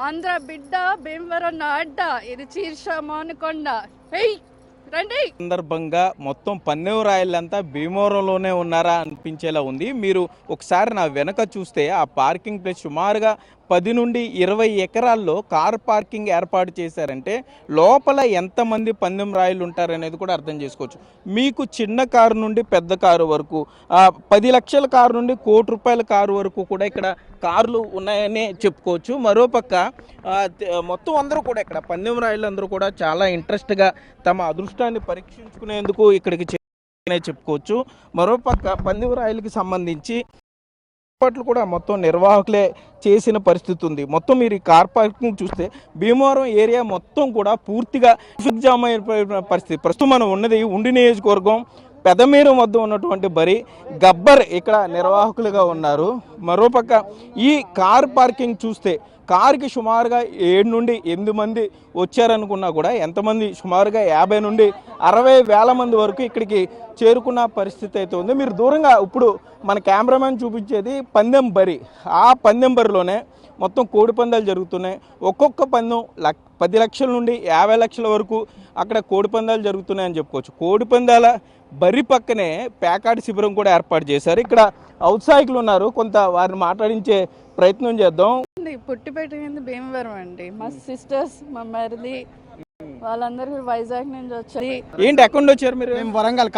ఆంధ్ర బిడ్డ భీమవరం నా అడ్డ ఇది చీర్ష మానుకొండ. హెయ్ రండి. సందర్భంగా మొత్తం పన్నెవరాయలంతా భీమవరంలోనే ఉన్నారా అనిపించేలా ఉంది. మీరు ఒకసారి నా వెనక చూస్తే ఆ పార్కింగ్ ప్లేస్ సుమారుగా 10 నుండి 20 ఎకరాల్లో కార్ పార్కింగ్ ఏర్పాటు చేశారంటే లోపల ఎంతమంది పందెం రాయలు ఉంటారనేది కూడా అర్థం చేసుకోవచ్చు. మీకు చిన్న కారు నుండి పెద్ద కారు వరకు 10 లక్షల కారు నుండి ₹1,00,00,000 కారు వరకు కూడా ఇక్కడ కార్లు ఉన్నాయని చెప్పుకోవచ్చు. మరోపక్క మొత్తం అందరూ కూడా ఇక్కడ పందెం రాయలు అందరూ కూడా చాలా ఇంట్రెస్ట్గా తమ అదృష్టాన్ని పరీక్షించుకునేందుకు ఇక్కడికి చెప్పుకోవచ్చు. మరోపక్క పందెం రాయలకి సంబంధించి ఏర్పాట్లు కూడా మొత్తం నిర్వాహకులే చేసిన పరిస్థితి ఉంది. మొత్తం మీరు ఈ కార్ పార్కింగ్ చూస్తే భీమవరం ఏరియా మొత్తం కూడా పూర్తిగా జామ్ అయిన పరిస్థితి. ప్రస్తుతం మనం ఉన్నది ఉండి నియోజకవర్గం పెదమీరం వద్ద ఉన్నటువంటి బరి గబ్బర్ ఇక్కడ నిర్వాహకులుగా ఉన్నారు. మరోపక్క ఈ కార్ పార్కింగ్ చూస్తే కారుకి సుమారుగా 7 నుండి 8 మంది వచ్చారనుకున్నా కూడా ఎంతమంది సుమారుగా 50 నుండి 60 వేల మంది వరకు ఇక్కడికి చేరుకున్న పరిస్థితి అయితే ఉంది. మీరు దూరంగా ఇప్పుడు మన కెమెరామెన్ చూపించేది పందెం బరి. ఆ పందెం బరిలోనే మొత్తం కోడి పందాలు జరుగుతున్నాయి. ఒక్కొక్క పందెం 10 లక్షల నుండి 50 లక్షల వరకు అక్కడ కోడి పందాలు జరుగుతున్నాయని చెప్పుకోవచ్చు. కోడి పందాల బరి పక్కనే ప్యాకాట్ శిబిరం కూడా ఏర్పాటు చేశారు. ఇక్కడ ఔత్సాహికులు ఉన్నారు, కొంత వారిని మాట్లాడించే ప్రయత్నం చేద్దాం. పుట్టి పెట్టింది భీమవరం అండి. మా సిస్టర్స్, మా మరిది వాళ్ళందరూ వైజాగ్ నుంచి వచ్చారు. ఏంటి ఎక్కడి నుండి వచ్చారు మీరు? మేము వరంగల్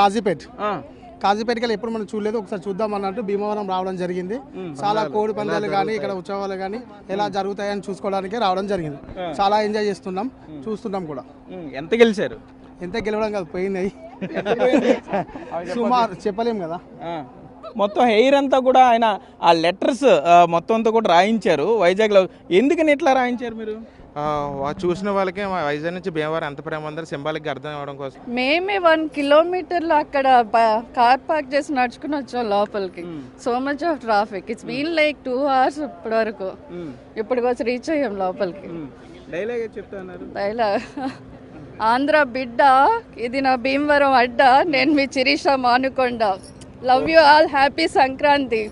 కాజీపేటకి ఎప్పుడు మనం చూడలేదు, ఒకసారి చూద్దాం అన్నట్టు భీమవరం రావడం జరిగింది. చాలా కోడి పందాలు కానీ ఇక్కడ ఉత్సవాలు కానీ ఎలా జరుగుతాయని చూసుకోవడానికి రావడం జరిగింది. చాలా ఎంజాయ్ చేస్తున్నాం, చూస్తున్నాం కూడా. ఎంత గెలిచారు? ఎంత గెలవడం కాదు, పోయినాయి సుమారు చెప్పలేం కదా. మొత్తం హెయిర్ అంతా కూడా ఆయన ఆ లెటర్స్ మొత్తం అంతా కూడా రాయించారు వైజాగ్లో. ఎందుకని ఇట్లా రాయించారు మీరు? చూసిన వాళ్ళకి వైజాగ్ నుంచి భీమవరం ఎంత ప్రేమ ఉందో సింబాలిక్ అర్థం అవ్వడం కోసం. మేమే 1 కిలోమీటర్లో అక్కడ కార్ పార్క్ చేసి నడుచుకుని వచ్చాం లోపలికి. So much of traffic. It's been like 2 hours ఇప్పటి వరకు. ఇప్పటికి వచ్చి రీచ్ అయ్యాం లోపలికి. డైలాగ్ చెప్తున్నారు. డైలాగ్ ఆంధ్ర బిడ్డ ఇది నా భీమవరం అడ్డ, నేను మీ Sirisha Manukonda. Love you all, happy Sankranti.